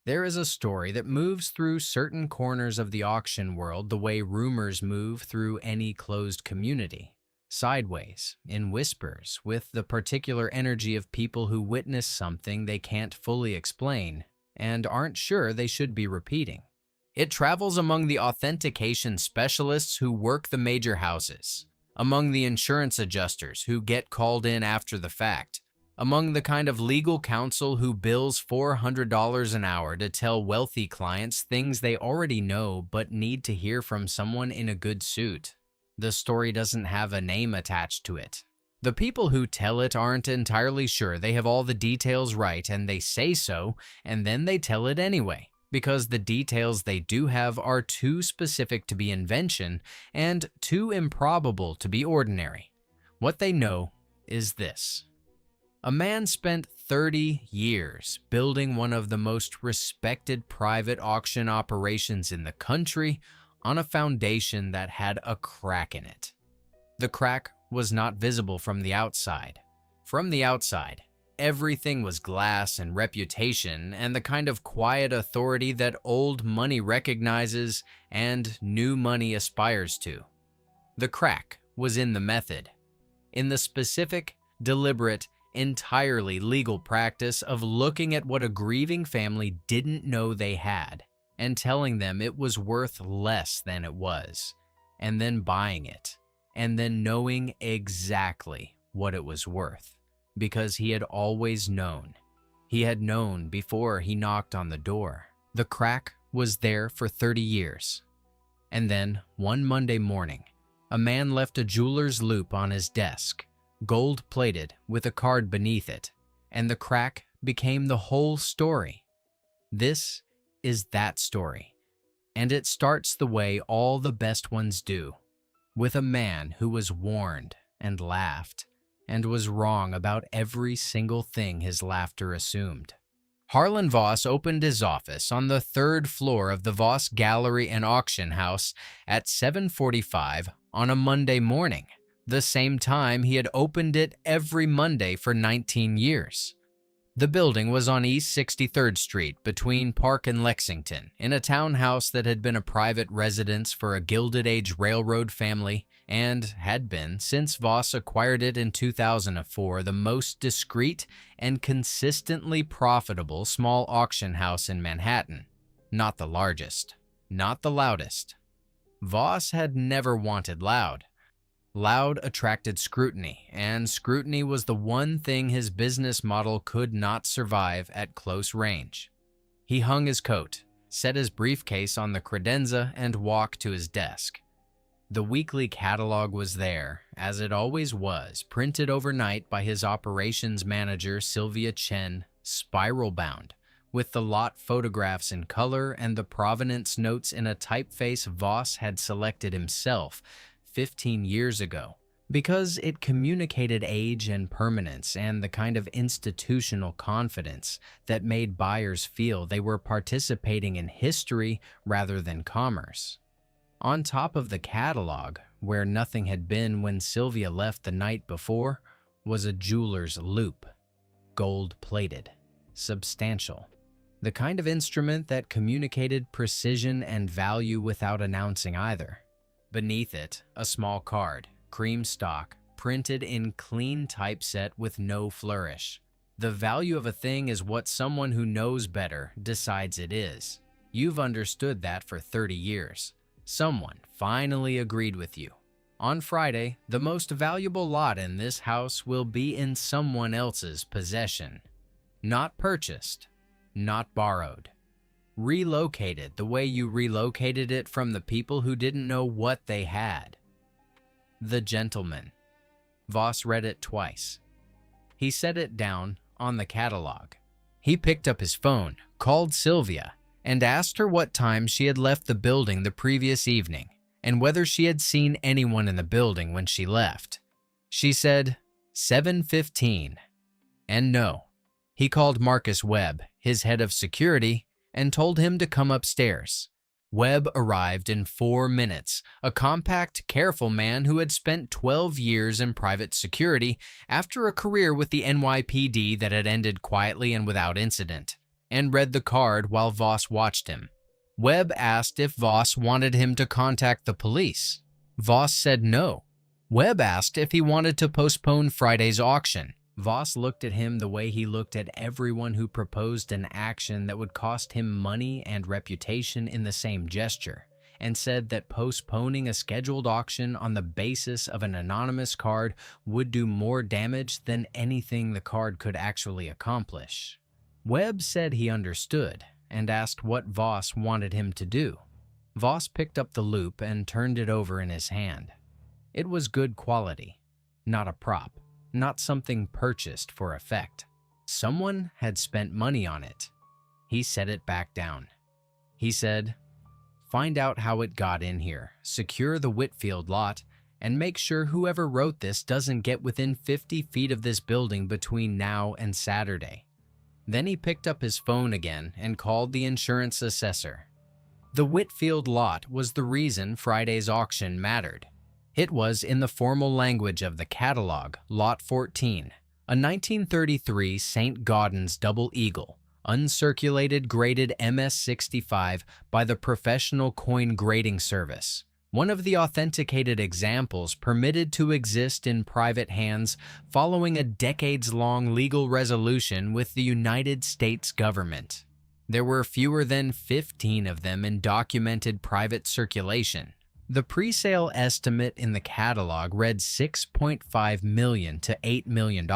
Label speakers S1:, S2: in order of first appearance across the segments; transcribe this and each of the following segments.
S1: There is a story that moves through certain corners of the auction world the way rumors move through any closed community. Sideways, in whispers, with the particular energy of people who witness something they can't fully explain and aren't sure they should be repeating. It travels among the authentication specialists who work the major houses, among the insurance adjusters who get called in after the fact, among the kind of legal counsel who bills $400 an hour to tell wealthy clients things they already know but need to hear from someone in a good suit. The story doesn't have a name attached to it. The people who tell it aren't entirely sure they have all the details right, and they say so, and then they tell it anyway, because the details they do have are too specific to be invention and too improbable to be ordinary. What they know is this. A man spent 30 years building one of the most respected private auction operations in the country on a foundation that had a crack in it. The crack was not visible from the outside. From the outside, everything was glass and reputation and the kind of quiet authority that old money recognizes and new money aspires to. The crack was in the method, in the specific, deliberate, entirely legal practice of looking at what a grieving family didn't know they had and telling them it was worth less than it was, and then buying it, and then knowing exactly what it was worth, because he had always known. He had known before he knocked on the door. The crack was there for 30 years. And then, one Monday morning, a man left a jeweler's loupe on his desk, gold-plated with a card beneath it, and the crack became the whole story. This is that story, and it starts the way all the best ones do, with a man who was warned and laughed, and was wrong about every single thing his laughter assumed. Harlan Voss opened his office on the third floor of the Voss Gallery and Auction House at 7:45 on a Monday morning, the same time he had opened it every Monday for 19 years. The building was on East 63rd Street between Park and Lexington, in a townhouse that had been a private residence for a Gilded Age Railroad family and had been, since Voss acquired it in 2004, the most discreet and consistently profitable small auction house in Manhattan. Not the largest, not the loudest. Voss had never wanted loud. Loud attracted scrutiny, and scrutiny was the one thing his business model could not survive at close range. He hung his coat, set his briefcase on the credenza, and walked to his desk. The weekly catalog was there, as it always was, printed overnight by his operations manager Sylvia Chen, spiral-bound, with the lot photographs in color and the provenance notes in a typeface Voss had selected himself 15 years ago, because it communicated age and permanence and the kind of institutional confidence that made buyers feel they were participating in history rather than commerce. On top of the catalog, where nothing had been when Sylvia left the night before, was a jeweler's loupe, gold-plated, substantial, the kind of instrument that communicated precision and value without announcing either. Beneath it, a small card, cream stock, printed in clean typeset with no flourish. The value of a thing is what someone who knows better decides it is. You've understood that for 30 years. Someone finally agreed with you. On Friday, the most valuable lot in this house will be in someone else's possession. Not purchased, not borrowed. Relocated the way you relocated it from the people who didn't know what they had. The Gentleman. Voss read it twice. He set it down on the catalog. He picked up his phone, called Sylvia, and asked her what time she had left the building the previous evening and whether she had seen anyone in the building when she left. She said 7:15. And no. He called Marcus Webb, his head of security, and told him to come upstairs. Webb arrived in 4 minutes, a compact, careful man who had spent 12 years in private security after a career with the NYPD that had ended quietly and without incident. and read the card while Voss watched him. Webb asked if Voss wanted him to contact the police. Voss said no. Webb asked if he wanted to postpone Friday's auction. Voss looked at him the way he looked at everyone who proposed an action that would cost him money and reputation in the same gesture, and said that postponing a scheduled auction on the basis of an anonymous card would do more damage than anything the card could actually accomplish. Webb said he understood, and asked what Voss wanted him to do. Voss picked up the loop and turned it over in his hand. It was good quality, not a prop, not something purchased for effect. Someone had spent money on it. He set it back down. He said, "Find out how it got in here, secure the Whitfield lot, and make sure whoever wrote this doesn't get within 50 feet of this building between now and Saturday." Then he picked up his phone again and called the insurance assessor. The Whitfield lot was the reason Friday's auction mattered. It was, in the formal language of the catalog, Lot 14, a 1933 St. Gaudens Double Eagle, uncirculated graded MS-65 by the Professional Coin Grading Service, one of the authenticated examples permitted to exist in private hands following a decades-long legal resolution with the United States government. There were fewer than 15 of them in documented private circulation. The pre-sale estimate in the catalog read $6.5 million to $8 million,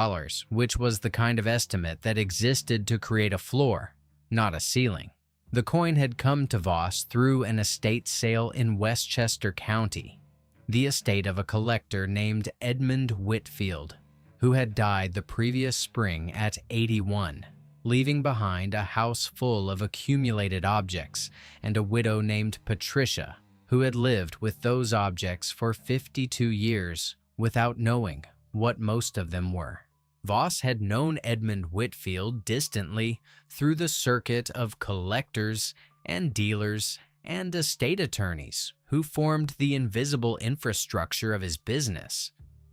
S1: which was the kind of estimate that existed to create a floor, not a ceiling. The coin had come to Voss through an estate sale in Westchester County, the estate of a collector named Edmund Whitfield, who had died the previous spring at 81, leaving behind a house full of accumulated objects and a widow named Patricia, who had lived with those objects for 52 years without knowing what most of them were. Voss had known Edmund Whitfield distantly through the circuit of collectors and dealers and estate attorneys who formed the invisible infrastructure of his business.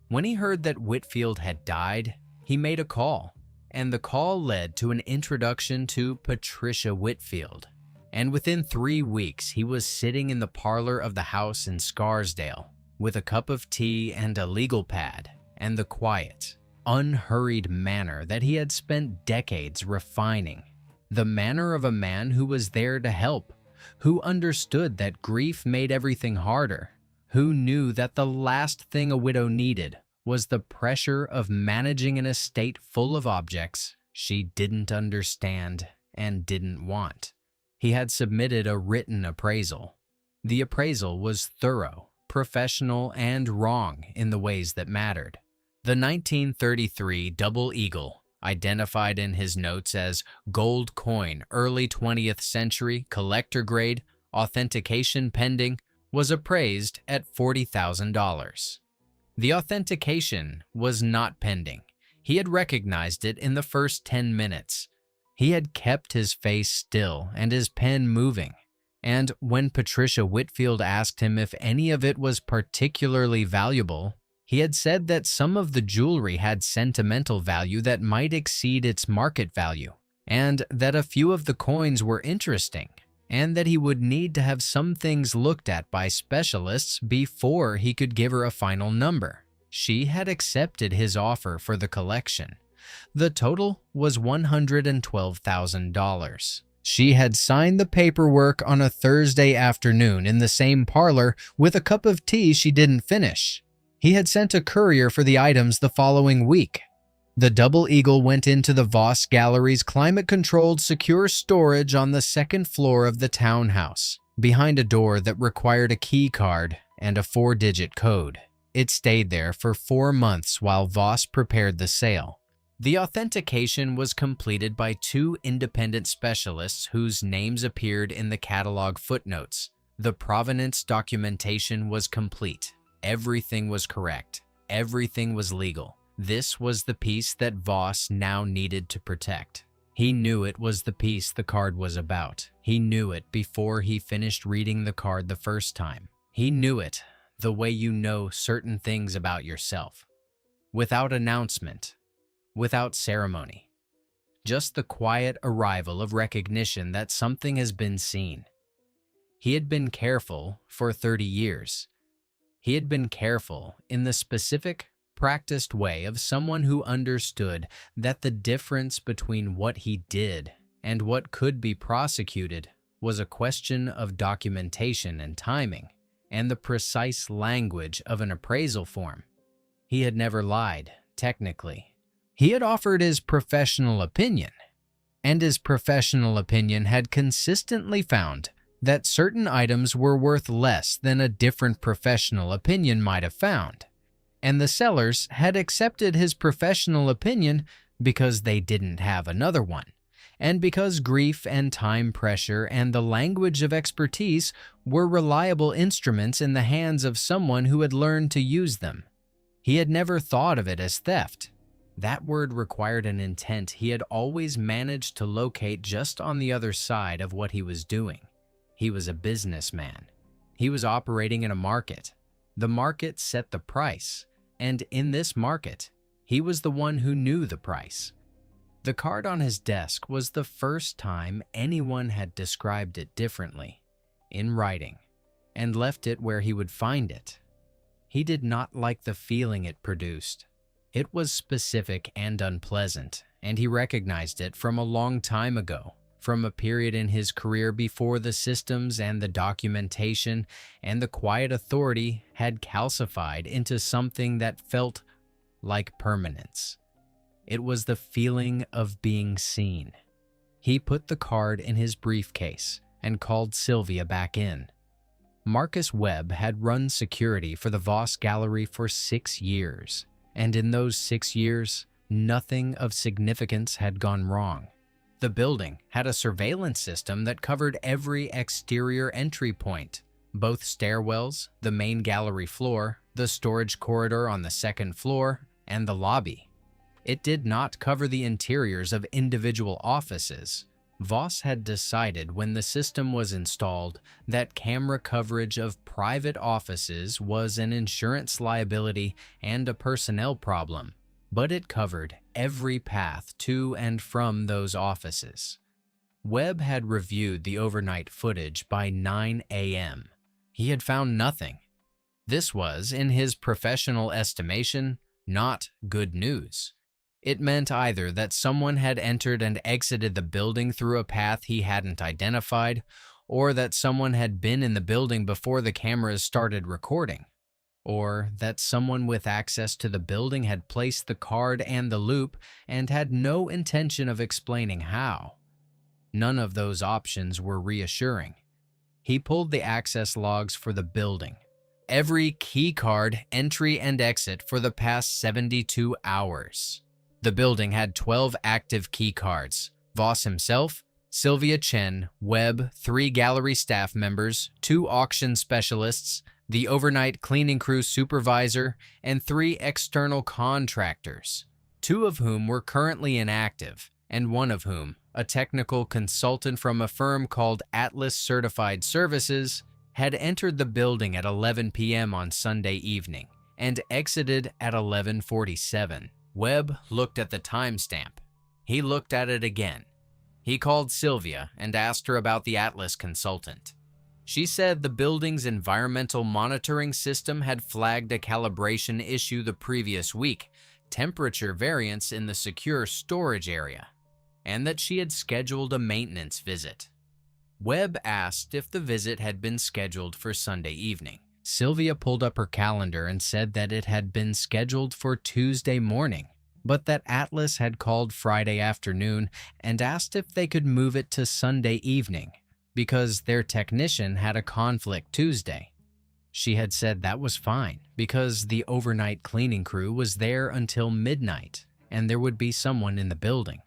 S1: When he heard that Whitfield had died, he made a call, and the call led to an introduction to Patricia Whitfield. And within 3 weeks, he was sitting in the parlor of the house in Scarsdale with a cup of tea and a legal pad, and the quiet, unhurried manner that he had spent decades refining. The manner of a man who was there to help, who understood that grief made everything harder, who knew that the last thing a widow needed was the pressure of managing an estate full of objects she didn't understand and didn't want. He had submitted a written appraisal. The appraisal was thorough, professional, and wrong in the ways that mattered. The 1933 Double Eagle, identified in his notes as gold coin, early 20th century, collector grade, authentication pending, was appraised at $40,000. The authentication was not pending. He had recognized it in the first 10 minutes. He had kept his face still and his pen moving, and when Patricia Whitfield asked him if any of it was particularly valuable, he had said that some of the jewelry had sentimental value that might exceed its market value, and that a few of the coins were interesting, and that he would need to have some things looked at by specialists before he could give her a final number. She had accepted his offer for the collection. The total was $112,000. She had signed the paperwork on a Thursday afternoon in the same parlor with a cup of tea she didn't finish. He had sent a courier for the items the following week. The Double Eagle went into the Voss Gallery's climate-controlled secure storage on the second floor of the townhouse, behind a door that required a key card and a 4-digit code. It stayed there for 4 months while Voss prepared the sale. The authentication was completed by 2 independent specialists whose names appeared in the catalog footnotes. The provenance documentation was complete. Everything was correct. Everything was legal. This was the piece that Voss now needed to protect. He knew it was the piece the card was about. He knew it before he finished reading the card the first time. He knew it the way you know certain things about yourself. Without announcement. Without ceremony. just the quiet arrival of recognition that something has been seen. He had been careful for 30 years. He had been careful in the specific, practiced way of someone who understood that the difference between what he did and what could be prosecuted was a question of documentation and timing, and the precise language of an appraisal form. He had never lied, technically. He had offered his professional opinion, and his professional opinion had consistently found that certain items were worth less than a different professional opinion might have found, and the sellers had accepted his professional opinion because they didn't have another one, and because grief and time pressure and the language of expertise were reliable instruments in the hands of someone who had learned to use them. He had never thought of it as theft. That word required an intent he had always managed to locate just on the other side of what he was doing. He was a businessman. He was operating in a market. The market set the price, and in this market, he was the one who knew the price. The card on his desk was the first time anyone had described it differently, in writing, and left it where he would find it. He did not like the feeling it produced. It was specific and unpleasant, and he recognized it from a long time ago, from a period in his career before the systems and the documentation and the quiet authority had calcified into something that felt like permanence. It was the feeling of being seen. He put the card in his briefcase and called Sylvia back in. Marcus Webb had run security for the Voss Gallery for 6 years, and in those 6 years, nothing of significance had gone wrong. The building had a surveillance system that covered every exterior entry point, both stairwells, the main gallery floor, the storage corridor on the second floor, and the lobby. It did not cover the interiors of individual offices. Voss had decided when the system was installed that camera coverage of private offices was an insurance liability and a personnel problem, but it covered every path to and from those offices. Webb had reviewed the overnight footage by 9 a.m. He had found nothing. This was, in his professional estimation, not good news. It meant either that someone had entered and exited the building through a path he hadn't identified, or that someone had been in the building before the cameras started recording, or that someone with access to the building had placed the card and the loop and had no intention of explaining how. None of those options were reassuring. He pulled the access logs for the building. Every key card, entry, and exit for the past 72 hours. The building had 12 active key cards. Voss himself, Sylvia Chen, Webb, 3 gallery staff members, 2 auction specialists, the overnight cleaning crew supervisor, and 3 external contractors, 2 of whom were currently inactive, and one of whom, a technical consultant from a firm called Atlas Certified Services, had entered the building at 11 p.m. on Sunday evening and exited at 11:47. Webb looked at the timestamp. He looked at it again. He called Sylvia and asked her about the Atlas consultant. She said the building's environmental monitoring system had flagged a calibration issue the previous week, temperature variance in the secure storage area, and that she had scheduled a maintenance visit. Webb asked if the visit had been scheduled for Sunday evening. Sylvia pulled up her calendar and said that it had been scheduled for Tuesday morning, but that Atlas had called Friday afternoon and asked if they could move it to Sunday evening because their technician had a conflict Tuesday. She had said that was fine because the overnight cleaning crew was there until midnight and there would be someone in the building.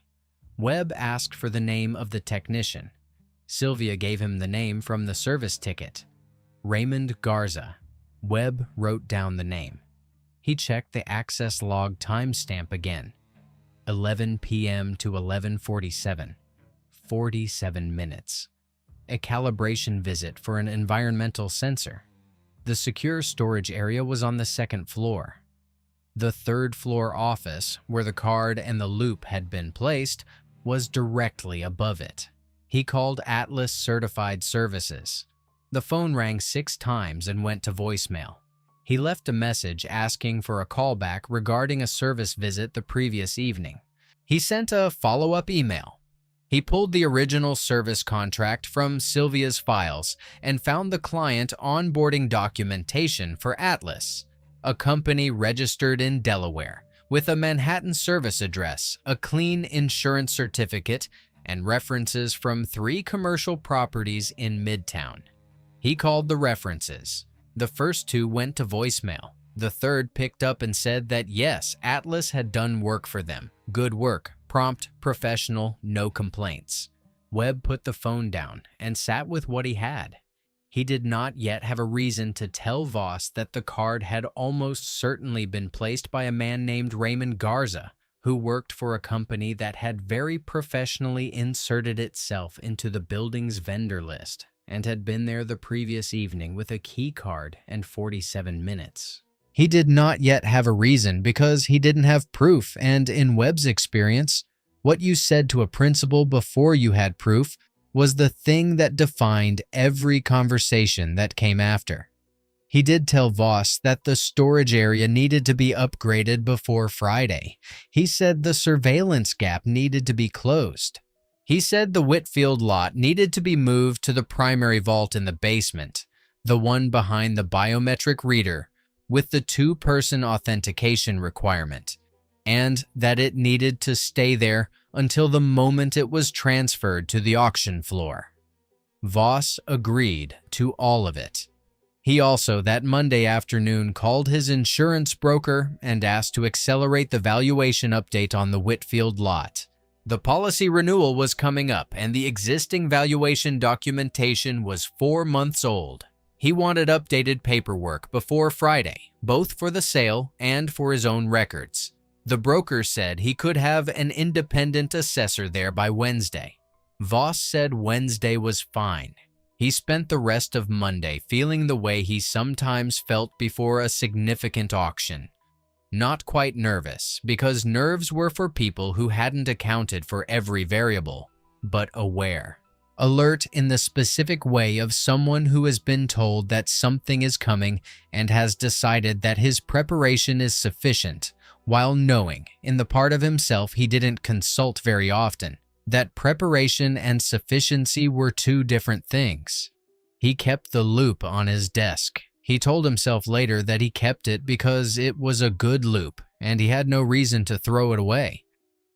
S1: Webb asked for the name of the technician. Sylvia gave him the name from the service ticket. Raymond Garza. Webb wrote down the name. He checked the access log timestamp again. 11 p.m. to 11:47. 47 minutes. A calibration visit for an environmental sensor. The secure storage area was on the second floor. The third floor office, where the card and the loop had been placed, was directly above it. He called Atlas Certified Services. The phone rang 6 times and went to voicemail. He left a message asking for a callback regarding a service visit the previous evening. He sent a follow-up email. He pulled the original service contract from Sylvia's files and found the client onboarding documentation for Atlas, a company registered in Delaware, with a Manhattan service address, a clean insurance certificate, and references from 3 commercial properties in Midtown. He called the references. The first 2 went to voicemail. The third picked up and said that yes, Atlas had done work for them. Good work, prompt, professional, no complaints. Webb put the phone down and sat with what he had. He did not yet have a reason to tell Voss that the card had almost certainly been placed by a man named Raymond Garza, who worked for a company that had very professionally inserted itself into the building's vendor list and had been there the previous evening with a key card and 47 minutes. He did not yet have a reason because he didn't have proof, and in Webb's experience, what you said to a principal before you had proof was the thing that defined every conversation that came after. He did tell Voss that the storage area needed to be upgraded before Friday. He said the surveillance gap needed to be closed. He said the Whitfield lot needed to be moved to the primary vault in the basement, the one behind the biometric reader, with the 2-person authentication requirement, and that it needed to stay there until the moment it was transferred to the auction floor. Voss agreed to all of it. He also, that Monday afternoon, called his insurance broker and asked to accelerate the valuation update on the Whitfield lot. The policy renewal was coming up, and the existing valuation documentation was 4 months old. He wanted updated paperwork before Friday, both for the sale and for his own records. The broker said he could have an independent assessor there by Wednesday. Voss said Wednesday was fine. He spent the rest of Monday feeling the way he sometimes felt before a significant auction. Not quite nervous, because nerves were for people who hadn't accounted for every variable, but aware. Alert in the specific way of someone who has been told that something is coming and has decided that his preparation is sufficient, while knowing, in the part of himself he didn't consult very often, that preparation and sufficiency were 2 different things. He kept the loop on his desk. He told himself later that he kept it because it was a good loop and he had no reason to throw it away.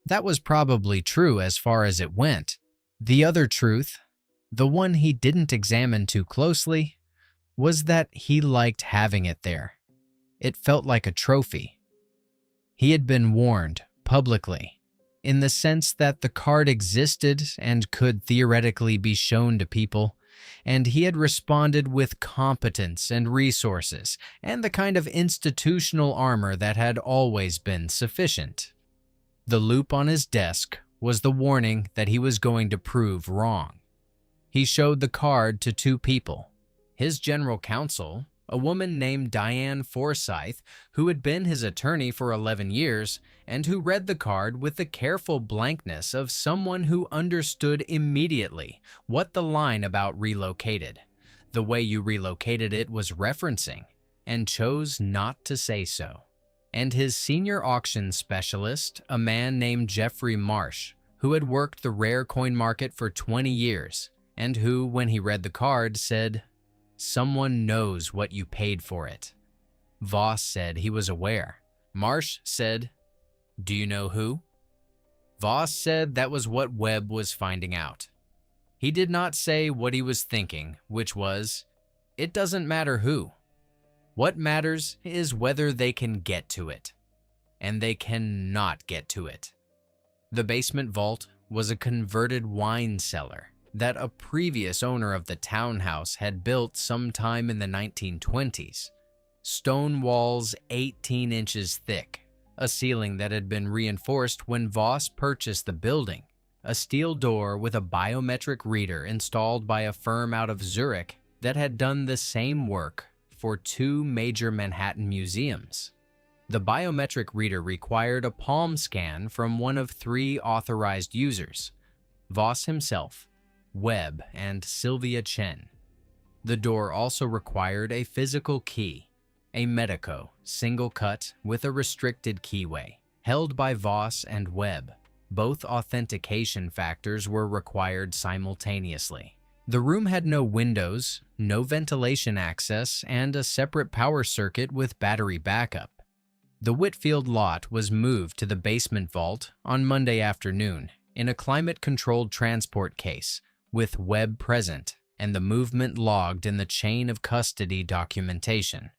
S1: That was probably true as far as it went. The other truth, the one he didn't examine too closely, was that he liked having it there. It felt like a trophy. He had been warned, publicly, in the sense that the card existed and could theoretically be shown to people, and he had responded with competence and resources and the kind of institutional armor that had always been sufficient. The loop on his desk was the warning that he was going to prove wrong. He showed the card to 2 people. His general counsel, a woman named Diane Forsyth, who had been his attorney for 11 years, and who read the card with the careful blankness of someone who understood immediately what the line about relocated, the way you relocated it, was referencing, and chose not to say so. And his senior auction specialist, a man named Jeffrey Marsh, who had worked the rare coin market for 20 years, and who, when he read the card, said, "Someone knows what you paid for it." Voss said he was aware. Marsh said, "Do you know who?" Voss said that was what Webb was finding out. He did not say what he was thinking, which was, it doesn't matter who. What matters is whether they can get to it. And they cannot get to it. The basement vault was a converted wine cellar that a previous owner of the townhouse had built sometime in the 1920s. Stone walls 18 inches thick, a ceiling that had been reinforced when Voss purchased the building, a steel door with a biometric reader installed by a firm out of Zurich that had done the same work for 2 major Manhattan museums. The biometric reader required a palm scan from one of 3 authorized users, Voss himself, Webb, and Sylvia Chen. The door also required a physical key, a Medico, single cut with a restricted keyway, held by Voss and Webb. Both authentication factors were required simultaneously. The room had no windows, no ventilation access, and a separate power circuit with battery backup. The Whitfield lot was moved to the basement vault on Monday afternoon in a climate-controlled transport case, with Webb present and the movement logged in the chain of custody documentation.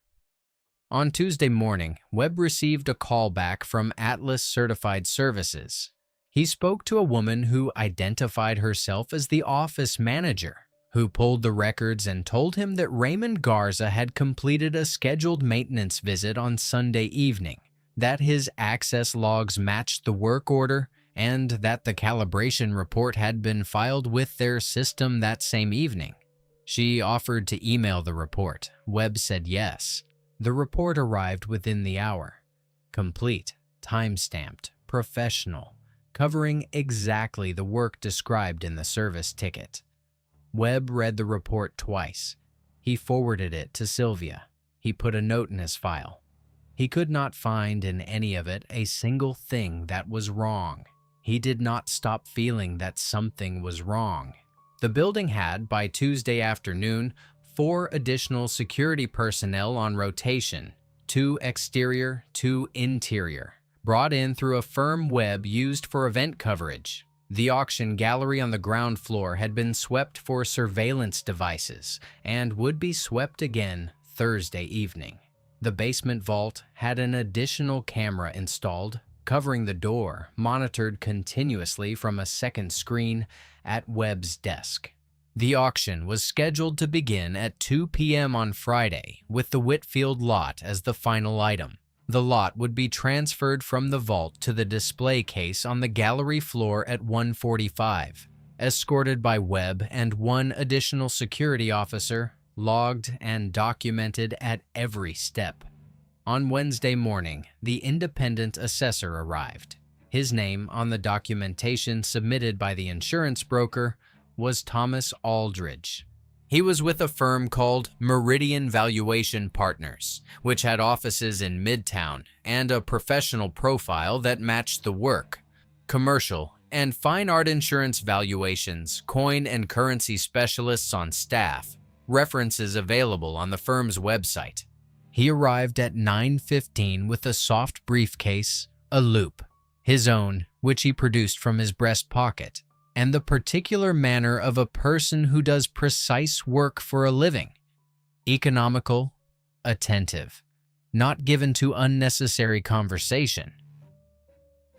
S1: On Tuesday morning, Webb received a call back from Atlas Certified Services. He spoke to a woman who identified herself as the office manager, who pulled the records and told him that Raymond Garza had completed a scheduled maintenance visit on Sunday evening, that his access logs matched the work order, and that the calibration report had been filed with their system that same evening. She offered to email the report. Webb said yes. The report arrived within the hour. Complete, time-stamped, professional, covering exactly the work described in the service ticket. Webb read the report twice. He forwarded it to Sylvia. He put a note in his file. He could not find in any of it a single thing that was wrong. He did not stop feeling that something was wrong. The building had, by Tuesday afternoon, 4 additional security personnel on rotation, 2 exterior, 2 interior, brought in through a firm Webb used for event coverage. The auction gallery on the ground floor had been swept for surveillance devices and would be swept again Thursday evening. The basement vault had an additional camera installed, covering the door, monitored continuously from a second screen at Webb's desk. The auction was scheduled to begin at 2 p.m. on Friday, with the Whitfield lot as the final item. The lot would be transferred from the vault to the display case on the gallery floor at 1:45, escorted by Webb and 1 additional security officer, logged and documented at every step. On Wednesday morning, the independent assessor arrived. His name on the documentation submitted by the insurance broker was Thomas Aldridge. He was with a firm called Meridian Valuation Partners, which had offices in Midtown and a professional profile that matched the work. Commercial and fine art insurance valuations, coin and currency specialists on staff, references available on the firm's website. He arrived at 9:15 with a soft briefcase, a loop, his own, which he produced from his breast pocket, and the particular manner of a person who does precise work for a living. Economical, attentive, not given to unnecessary conversation.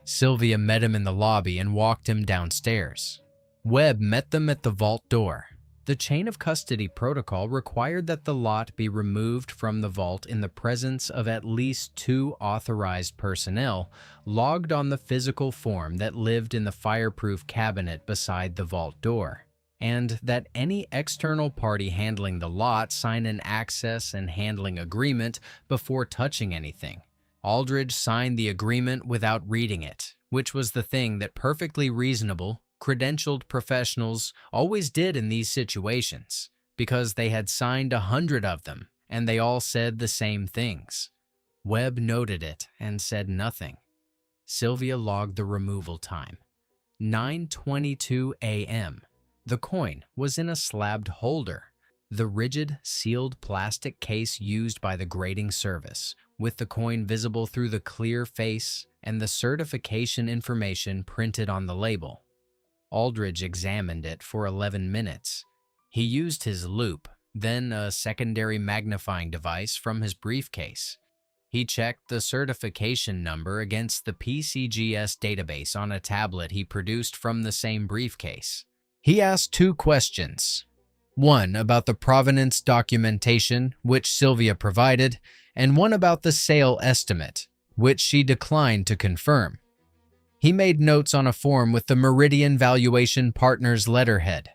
S1: Sylvia met him in the lobby and walked him downstairs. Webb met them at the vault door. The chain of custody protocol required that the lot be removed from the vault in the presence of at least 2 authorized personnel logged on the physical form that lived in the fireproof cabinet beside the vault door, and that any external party handling the lot sign an access and handling agreement before touching anything. Aldridge signed the agreement without reading it, which was the thing that perfectly reasonable, credentialed professionals always did in these situations, because they had signed 100 of them, and they all said the same things. Webb noted it and said nothing. Sylvia logged the removal time. 9:22 a.m. The coin was in a slabbed holder, the rigid, sealed plastic case used by the grading service, with the coin visible through the clear face and the certification information printed on the label. Aldridge examined it for 11 minutes. He used his loupe, then a secondary magnifying device from his briefcase. He checked the certification number against the PCGS database on a tablet he produced from the same briefcase. He asked 2 questions. One about the provenance documentation, which Sylvia provided, and one about the sale estimate, which she declined to confirm. He made notes on a form with the Meridian Valuation Partners letterhead.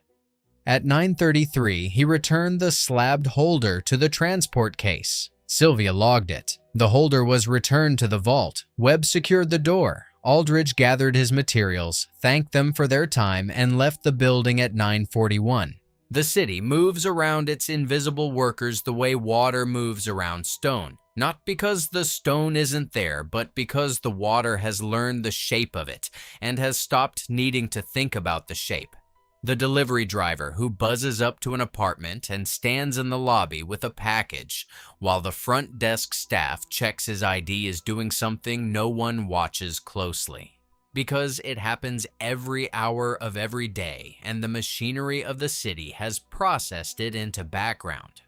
S1: At 9:33, he returned the slabbed holder to the transport case. Sylvia logged it. The holder was returned to the vault. Webb secured the door. Aldridge gathered his materials, thanked them for their time, and left the building at 9:41. The city moves around its invisible workers the way water moves around stone. Not because the stone isn't there, but because the water has learned the shape of it and has stopped needing to think about the shape. The delivery driver who buzzes up to an apartment and stands in the lobby with a package while the front desk staff checks his ID is doing something no one watches closely. Because it happens every hour of every day and the machinery of the city has processed it into background.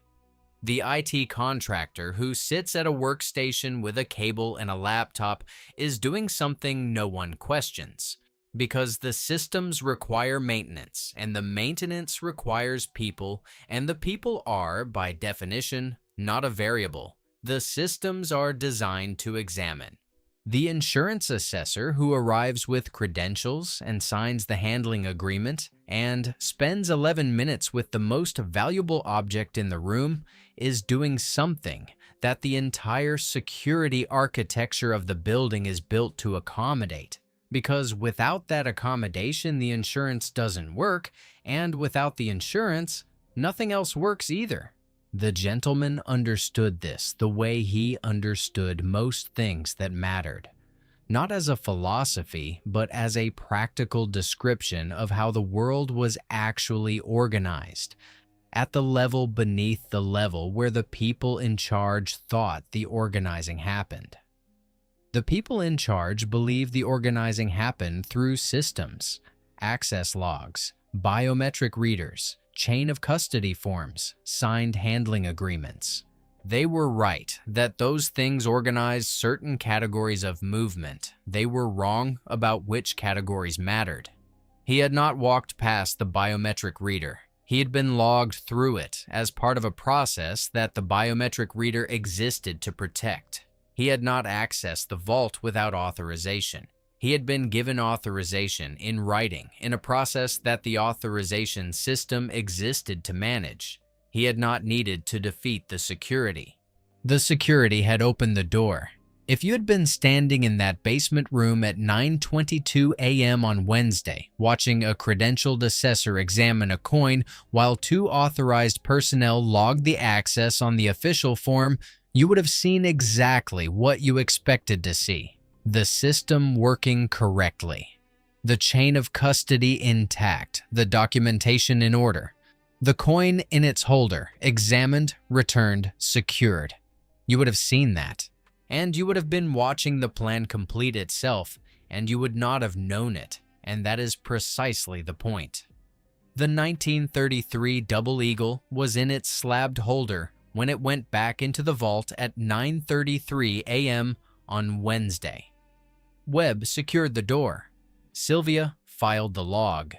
S1: The IT contractor who sits at a workstation with a cable and a laptop is doing something no one questions. Because the systems require maintenance, and the maintenance requires people, and the people are, by definition, not a variable. The systems are designed to examine. The insurance assessor who arrives with credentials and signs the handling agreement and spends 11 minutes with the most valuable object in the room is doing something that the entire security architecture of the building is built to accommodate. Because without that accommodation, the insurance doesn't work, and without the insurance, nothing else works either. The gentleman understood this the way he understood most things that mattered, not as a philosophy, but as a practical description of how the world was actually organized, at the level beneath the level where the people in charge thought the organizing happened. The people in charge believe the organizing happened through systems, access logs, biometric readers, chain of custody forms, signed handling agreements. They were right that those things organized certain categories of movement. They were wrong about which categories mattered. He had not walked past the biometric reader. He had been logged through it as part of a process that the biometric reader existed to protect. He had not accessed the vault without authorization. He had been given authorization in writing in a process that the authorization system existed to manage. He had not needed to defeat the security. The security had opened the door. If you had been standing in that basement room at 9:22 a.m. on Wednesday, watching a credentialed assessor examine a coin while two authorized personnel logged the access on the official form, you would have seen exactly what you expected to see. The system working correctly. The chain of custody intact, the documentation in order. The coin in its holder, examined, returned, secured. You would have seen that. And you would have been watching the plan complete itself, and you would not have known it. And that is precisely the point. The 1933 Double Eagle was in its slabbed holder when it went back into the vault at 9:33 a.m. on Wednesday. Webb secured the door. Sylvia filed the log.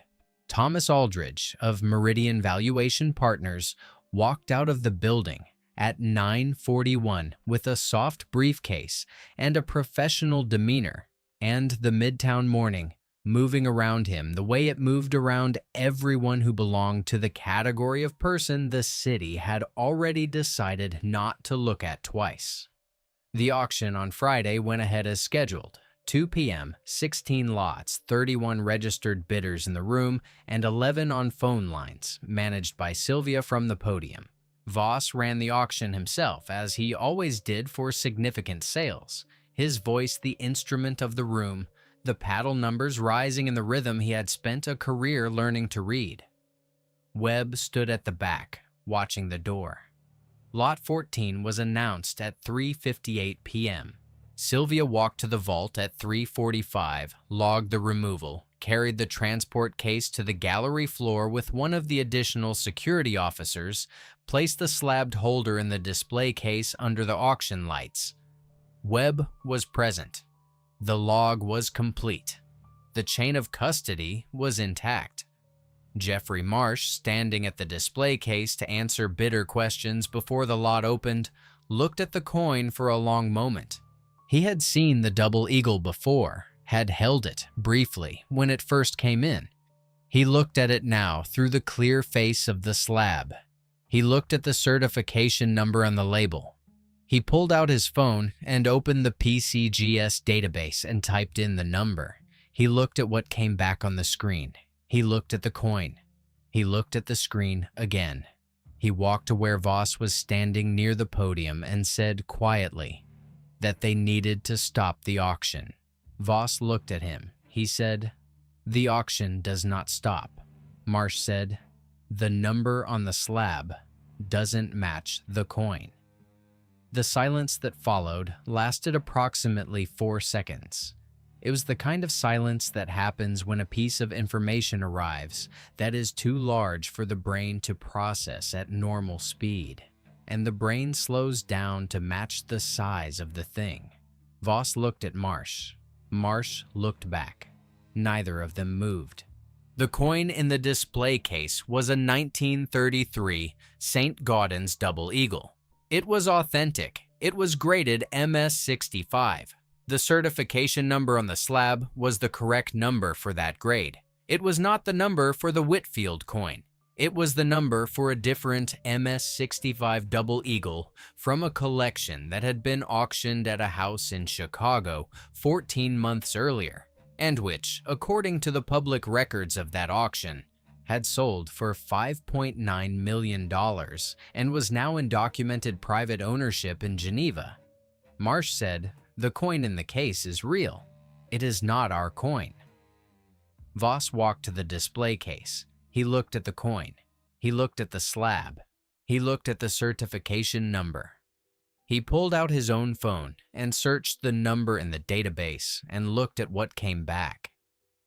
S1: Thomas Aldridge of Meridian Valuation Partners walked out of the building at 9:41 with a soft briefcase and a professional demeanor, and the Midtown morning moving around him the way it moved around everyone who belonged to the category of person the city had already decided not to look at twice. The auction on Friday went ahead as scheduled. 2 p.m., 16 lots, 31 registered bidders in the room, and 11 on phone lines, managed by Sylvia from the podium. Voss ran the auction himself, as he always did for significant sales, his voice the instrument of the room, the paddle numbers rising in the rhythm he had spent a career learning to read. Webb stood at the back, watching the door. Lot 14 was announced at 3:58 p.m. Sylvia walked to the vault at 3:45, logged the removal, carried the transport case to the gallery floor with one of the additional security officers, placed the slabbed holder in the display case under the auction lights. Webb was present. The log was complete. The chain of custody was intact. Jeffrey Marsh, standing at the display case to answer bidder questions before the lot opened, looked at the coin for a long moment. He had seen the Double Eagle before, had held it briefly when it first came in. He looked at it now through the clear face of the slab. He looked at the certification number on the label. He pulled out his phone and opened the PCGS database and typed in the number. He looked at what came back on the screen. He looked at the coin. He looked at the screen again. He walked to where Voss was standing near the podium and said quietly that they needed to stop the auction. Voss looked at him. He said, "The auction does not stop." Marsh said, "The number on the slab doesn't match the coin." The silence that followed lasted approximately 4 seconds. It was the kind of silence that happens when a piece of information arrives that is too large for the brain to process at normal speed, and the brain slows down to match the size of the thing. Voss looked at Marsh. Marsh looked back. Neither of them moved. The coin in the display case was a 1933 St. Gaudens double eagle. It was authentic. It was graded MS65. The certification number on the slab was the correct number for that grade. It was not the number for the Whitfield coin. It was the number for a different MS65 double eagle from a collection that had been auctioned at a house in Chicago 14 months earlier, and which, according to the public records of that auction, had sold for $5.9 million and was now in documented private ownership in Geneva. Marsh said, "The coin in the case is real. It is not our coin." Voss walked to the display case. He looked at the coin. He looked at the slab. He looked at the certification number. He pulled out his own phone and searched the number in the database and looked at what came back.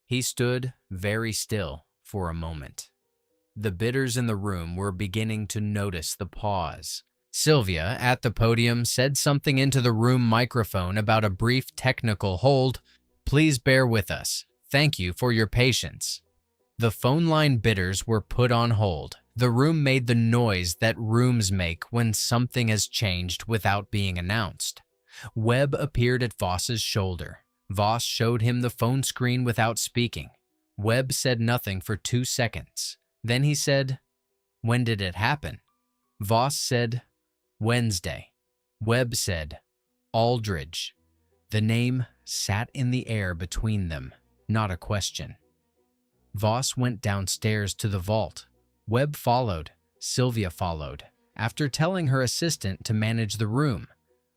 S1: He stood very still for a moment. The bidders in the room were beginning to notice the pause. Sylvia, at the podium, said something into the room microphone about a brief technical hold. "Please bear with us. Thank you for your patience." The phone line bidders were put on hold. The room made the noise that rooms make when something has changed without being announced. Webb appeared at Voss's shoulder. Voss showed him the phone screen without speaking. Webb said nothing for 2 seconds. Then he said, "When did it happen?" Voss said, "Wednesday." Webb said, "Aldridge." The name sat in the air between them, not a question. Voss went downstairs to the vault. Webb followed. Sylvia followed. After telling her assistant to manage the room,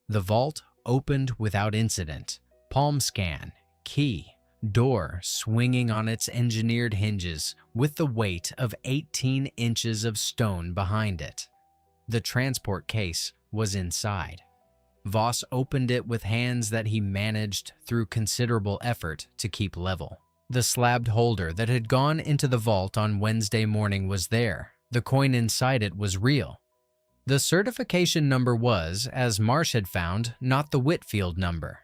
S1: the vault opened without incident. Palm scan, key, door swinging on its engineered hinges with the weight of 18 inches of stone behind it. The transport case was inside. Voss opened it with hands that he managed through considerable effort to keep level. The slabbed holder that had gone into the vault on Wednesday morning was there. The coin inside it was real. The certification number was, as Marsh had found, not the Whitfield number.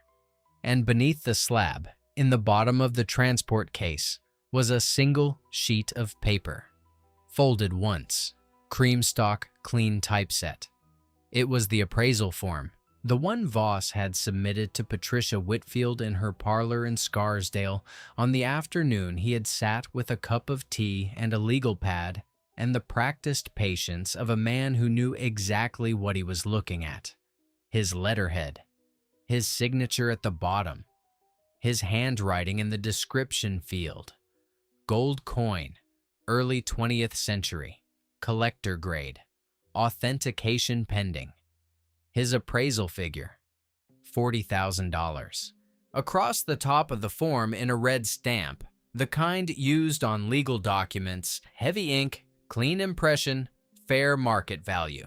S1: And beneath the slab, in the bottom of the transport case, was a single sheet of paper, folded once, creamstock clean typeset. It was the appraisal form, the one Voss had submitted to Patricia Whitfield in her parlor in Scarsdale on the afternoon he had sat with a cup of tea and a legal pad and the practiced patience of a man who knew exactly what he was looking at. His letterhead, his signature at the bottom, his handwriting in the description field. Gold coin, early 20th century, collector grade, authentication pending. His appraisal figure, $40,000. Across the top of the form in a red stamp, the kind used on legal documents, heavy ink, clean impression, fair market value.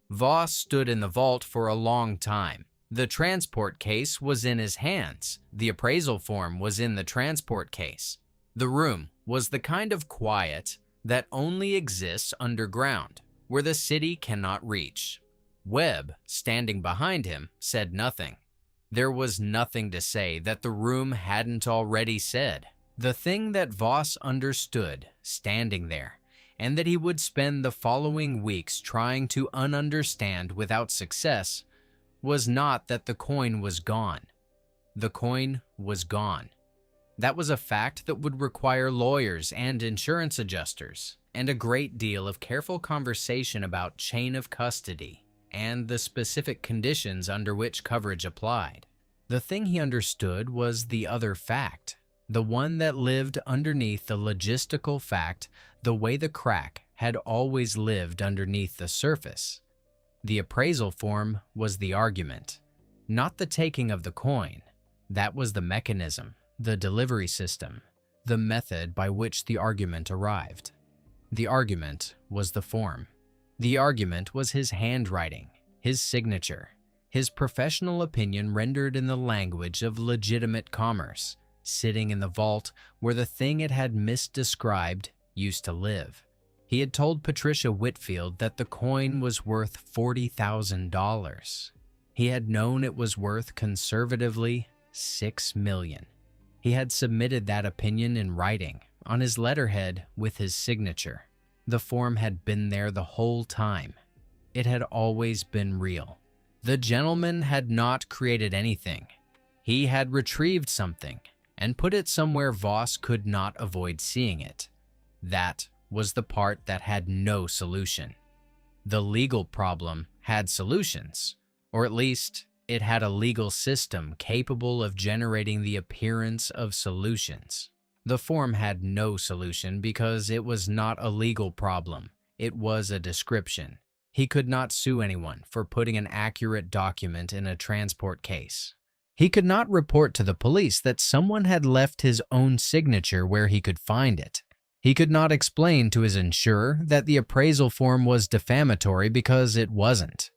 S1: Voss stood in the vault for a long time. The transport case was in his hands. The appraisal form was in the transport case. The room was the kind of quiet that only exists underground, where the city cannot reach. Webb, standing behind him, said nothing. There was nothing to say that the room hadn't already said. The thing that Voss understood, standing there, and that he would spend the following weeks trying to understand without success, was not that the coin was gone. The coin was gone. That was a fact that would require lawyers and insurance adjusters, and a great deal of careful conversation about chain of custody and the specific conditions under which coverage applied. The thing he understood was the other fact, the one that lived underneath the logistical fact, the way the crack had always lived underneath the surface. The appraisal form was the argument, not the taking of the coin. That was the mechanism, the delivery system, the method by which the argument arrived. The argument was the form. The argument was his handwriting, his signature, his professional opinion rendered in the language of legitimate commerce, sitting in the vault where the thing it had misdescribed used to live. He had told Patricia Whitfield that the coin was worth $40,000. He had known it was worth conservatively $6 million. He had submitted that opinion in writing, on his letterhead with his signature. The form had been there the whole time. It had always been real. The gentleman had not created anything. He had retrieved something and put it somewhere Voss could not avoid seeing it. That was the part that had no solution. The legal problem had solutions, or at least it had a legal system capable of generating the appearance of solutions. The form had no solution because it was not a legal problem. It was a description. He could not sue anyone for putting an accurate document in a transport case. He could not report to the police that someone had left his own signature where he could find it. He could not explain to his insurer that the appraisal form was defamatory because it wasn't.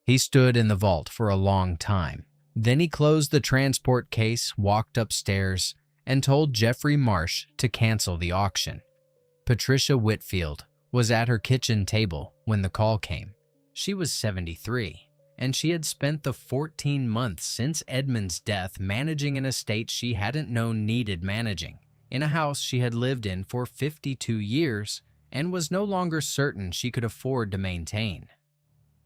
S1: He stood in the vault for a long time. Then he closed the transport case, walked upstairs, and told Jeffrey Marsh to cancel the auction. Patricia Whitfield was at her kitchen table when the call came. She was 73, and she had spent the 14 months since Edmund's death managing an estate she hadn't known needed managing, in a house she had lived in for 52 years and was no longer certain she could afford to maintain.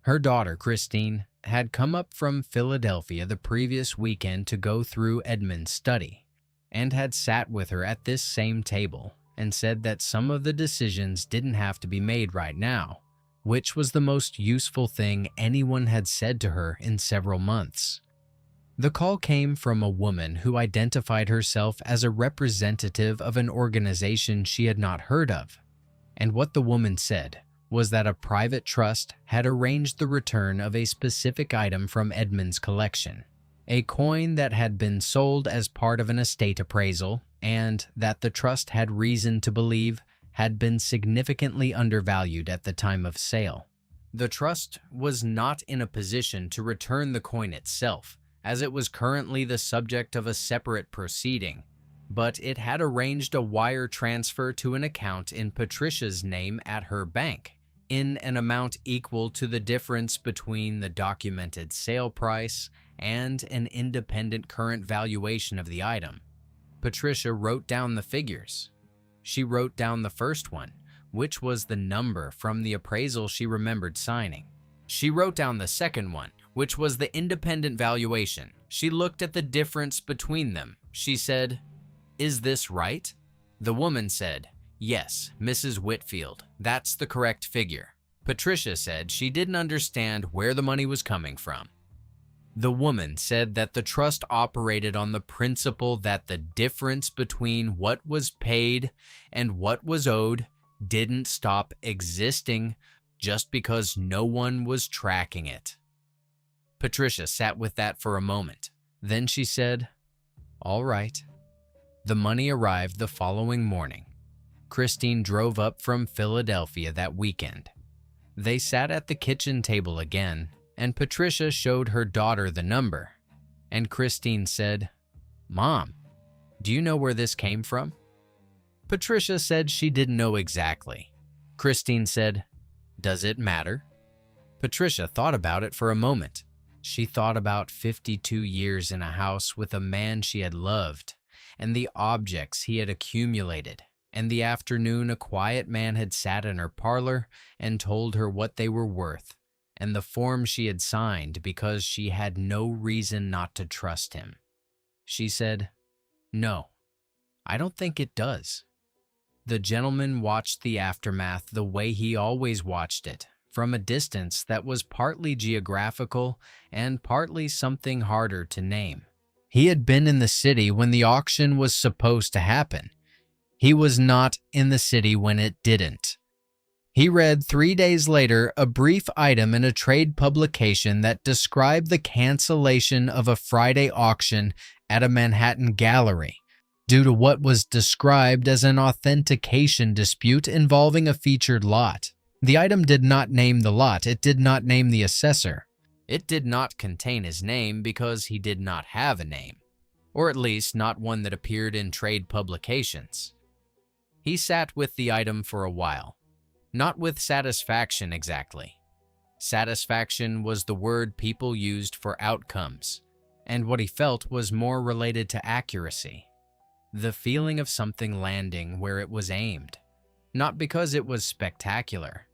S1: Her daughter, Christine, had come up from Philadelphia the previous weekend to go through Edmund's study, and had sat with her at this same table and said that some of the decisions didn't have to be made right now, which was the most useful thing anyone had said to her in several months. The call came from a woman who identified herself as a representative of an organization she had not heard of, and what the woman said was that a private trust had arranged the return of a specific item from Edmund's collection, a coin that had been sold as part of an estate appraisal, and that the trust had reason to believe had been significantly undervalued at the time of sale. The trust was not in a position to return the coin itself, as it was currently the subject of a separate proceeding, but it had arranged a wire transfer to an account in Patricia's name at her bank, in an amount equal to the difference between the documented sale price and an independent current valuation of the item. Patricia wrote down the figures. She wrote down the first one, which was the number from the appraisal she remembered signing. She wrote down the second one, which was the independent valuation. She looked at the difference between them. She said, "Is this right?" The woman said, "Yes, Mrs. Whitfield, that's the correct figure." Patricia said she didn't understand where the money was coming from. The woman said that the trust operated on the principle that the difference between what was paid and what was owed didn't stop existing just because no one was tracking it. Patricia sat with that for a moment. Then she said, "All right." The money arrived the following morning. Christine drove up from Philadelphia that weekend. They sat at the kitchen table again, and Patricia showed her daughter the number. And Christine said, "Mom, do you know where this came from?" Patricia said she didn't know exactly. Christine said, "Does it matter?" Patricia thought about it for a moment. She thought about 52 years in a house with a man she had loved, and the objects he had accumulated, and the afternoon a quiet man had sat in her parlor and told her what they were worth, and the form she had signed because she had no reason not to trust him. She said, "No, I don't think it does." The gentleman watched the aftermath the way he always watched it, from a distance that was partly geographical and partly something harder to name. He had been in the city when the auction was supposed to happen. He was not in the city when it didn't. He read 3 days later a brief item in a trade publication that described the cancellation of a Friday auction at a Manhattan gallery due to what was described as an authentication dispute involving a featured lot. The item did not name the lot. It did not name the assessor. It did not contain his name because he did not have a name, or at least not one that appeared in trade publications. He sat with the item for a while. Not with satisfaction exactly. Satisfaction was the word people used for outcomes, and what he felt was more related to accuracy. The feeling of something landing where it was aimed, not because it was spectacular,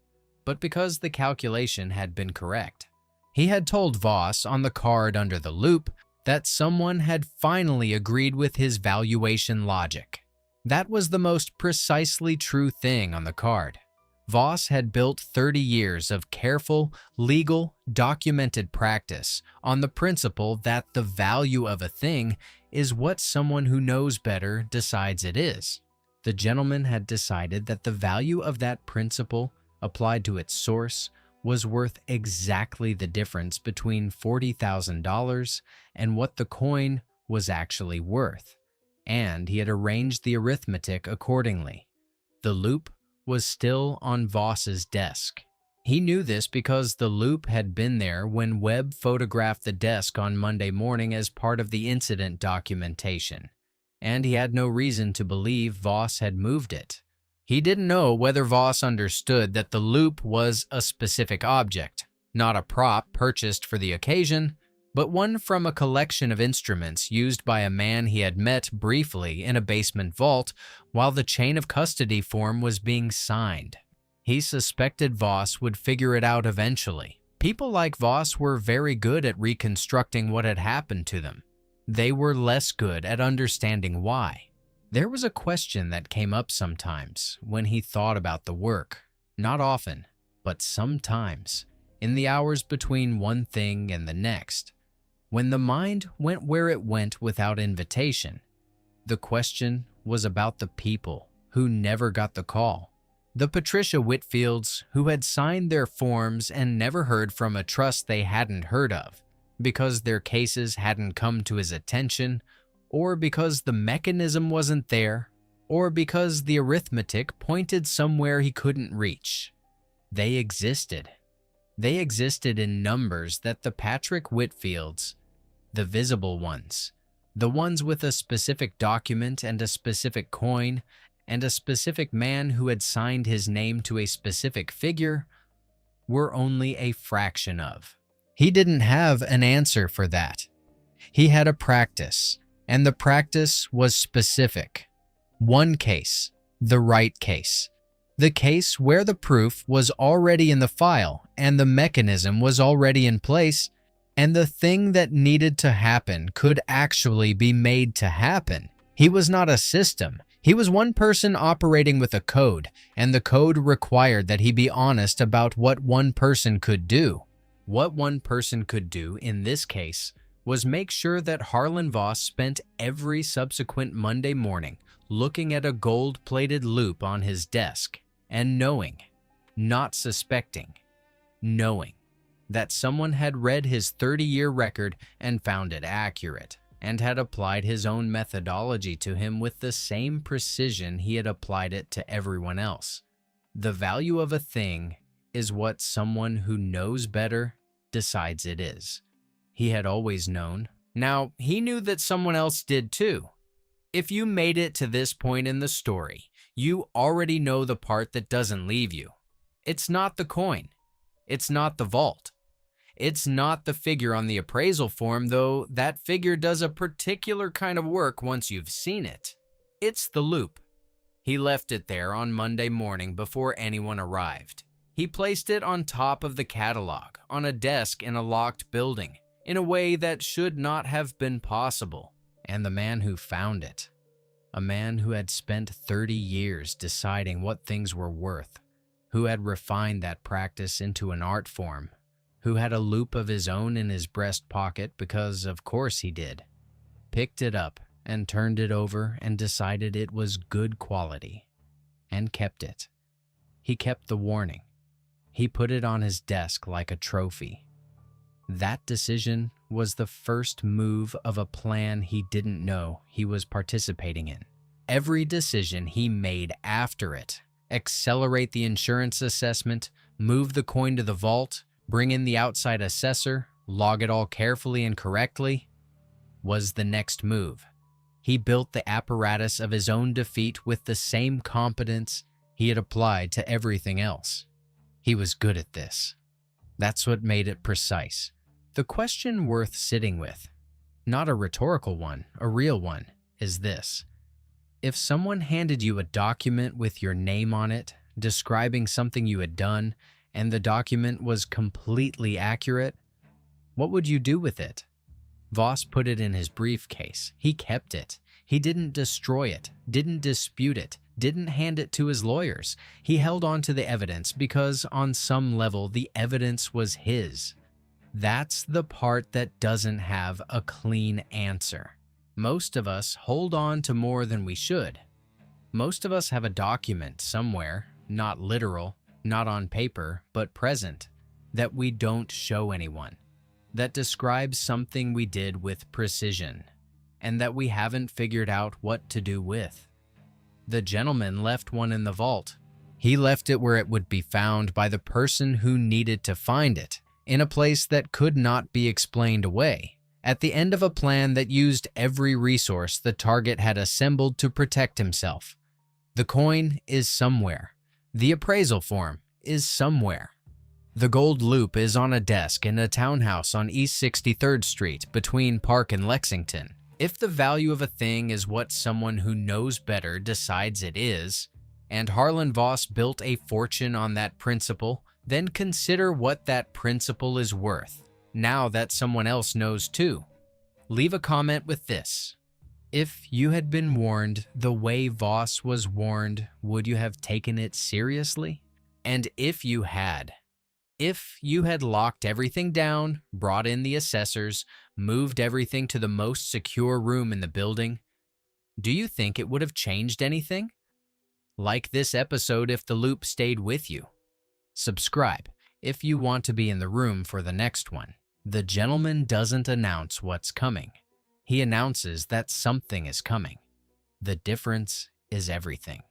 S1: but because the calculation had been correct. He had told Voss on the card under the loop that someone had finally agreed with his valuation logic. That was the most precisely true thing on the card. Voss had built 30 years of careful, legal, documented practice on the principle that the value of a thing is what someone who knows better decides it is. The gentleman had decided that the value of that principle, applied to its source, was worth exactly the difference between $40,000 and what the coin was actually worth, and he had arranged the arithmetic accordingly. The loop was still on Voss's desk. He knew this because the loop had been there when Webb photographed the desk on Monday morning as part of the incident documentation, and he had no reason to believe Voss had moved it. He didn't know whether Voss understood that the loop was a specific object, not a prop purchased for the occasion, but one from a collection of instruments used by a man he had met briefly in a basement vault while the chain of custody form was being signed. He suspected Voss would figure it out eventually. People like Voss were very good at reconstructing what had happened to them. They were less good at understanding why. There was a question that came up sometimes when he thought about the work. Not often, but sometimes, in the hours between one thing and the next. When the mind went where it went without invitation, the question was about the people who never got the call. The Patricia Whitfields who had signed their forms and never heard from a trust they hadn't heard of, because their cases hadn't come to his attention, or because the mechanism wasn't there, or because the arithmetic pointed somewhere he couldn't reach. They existed. They existed in numbers that the Patrick Whitfields, the visible ones, the ones with a specific document and a specific coin, and a specific man who had signed his name to a specific figure, were only a fraction of. He didn't have an answer for that. He had a practice, and the practice was specific. One case, the right case. The case where the proof was already in the file and the mechanism was already in place, and the thing that needed to happen could actually be made to happen. He was not a system. He was one person operating with a code, and the code required that he be honest about what one person could do. What one person could do in this case was make sure that Harlan Voss spent every subsequent Monday morning looking at a gold-plated loop on his desk and knowing, not suspecting, knowing that someone had read his 30-year record and found it accurate and had applied his own methodology to him with the same precision he had applied it to everyone else. The value of a thing is what someone who knows better decides it is. He had always known. Now, he knew that someone else did too. If you made it to this point in the story, you already know the part that doesn't leave you. It's not the coin. It's not the vault. It's not the figure on the appraisal form, though that figure does a particular kind of work once you've seen it. It's the loop. He left it there on Monday morning before anyone arrived. He placed it on top of the catalog, on a desk in a locked building, in a way that should not have been possible. And the man who found it, a man who had spent 30 years deciding what things were worth, who had refined that practice into an art form, who had a loop of his own in his breast pocket because of course he did, picked it up and turned it over and decided it was good quality, and kept it. He kept the warning. He put it on his desk like a trophy. That decision was the first move of a plan he didn't know he was participating in. Every decision he made after it, accelerate the insurance assessment, move the coin to the vault, bring in the outside assessor, log it all carefully and correctly, was the next move. He built the apparatus of his own defeat with the same competence he had applied to everything else. He was good at this. That's what made it precise. The question worth sitting with, not a rhetorical one, a real one, is this. If someone handed you a document with your name on it, describing something you had done, and the document was completely accurate, what would you do with it? Voss put it in his briefcase. He kept it. He didn't destroy it, didn't dispute it, didn't hand it to his lawyers. He held on to the evidence because on some level the evidence was his. That's the part that doesn't have a clean answer. Most of us hold on to more than we should. Most of us have a document somewhere, not literal, not on paper, but present, that we don't show anyone, that describes something we did with precision, and that we haven't figured out what to do with. The gentleman left one in the vault. He left it where it would be found by the person who needed to find it, in a place that could not be explained away, at the end of a plan that used every resource the target had assembled to protect himself. The coin is somewhere. The appraisal form is somewhere. The gold loop is on a desk in a townhouse on East 63rd Street between Park and Lexington. If the value of a thing is what someone who knows better decides it is, and Harlan Voss built a fortune on that principle, then consider what that principle is worth, now that someone else knows too. Leave a comment with this. If you had been warned the way Voss was warned, would you have taken it seriously? And if you had locked everything down, brought in the assessors, moved everything to the most secure room in the building, do you think it would have changed anything? Like this episode if the loop stayed with you. Subscribe if you want to be in the room for the next one. The gentleman doesn't announce what's coming. He announces that something is coming. The difference is everything.